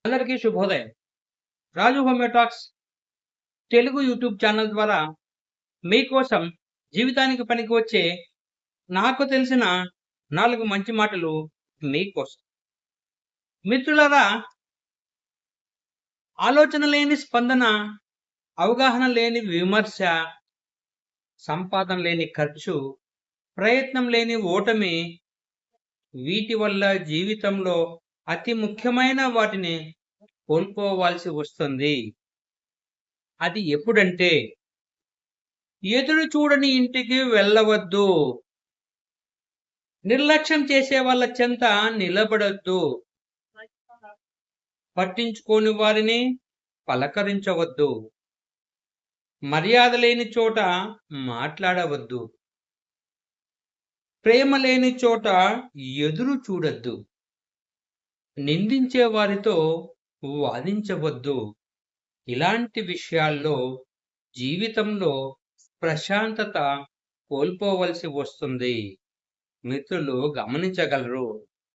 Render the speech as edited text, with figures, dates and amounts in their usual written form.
అందరికీ శుభోదయం. రాజు హోమియోటాక్స్ Telugu YouTube channel ద్వారా మీకోసం జీవితానికి పనికి వచ్చే నాకు తెలిసిన 4 మంచి మాటలు మీకోసం. మిత్రులారా, ఆలోచన లేని స్పందన, అవగాహన లేని విమర్శ, సంపాదన లేని ఖర్చు, ప్రయత్నం లేని ఓటమి, వీటి వల్ల జీవితంలో అతి ముఖ్యమైన వాటిని కోల్పోవాల్సి వస్తుంది. అది ఎప్పుడంటే, ఎదురు చూడని ఇంటికి వెళ్ళవద్దు, నిర్లక్ష్యం చేసే వాళ్ళ చెంత నిలబడొద్దు, పట్టించుకోని వారిని పలకరించవద్దు, మర్యాద లేని చోట మాట్లాడవద్దు, ప్రేమ లేని చోట ఎదురు చూడొద్దు, నిందించే వారితో వాదించవద్దు. ఇలాంటి విషయాల్లో జీవితంలో ప్రశాంతత కోల్పోవలసి వస్తుంది. మిత్రులు గమనించగలరు.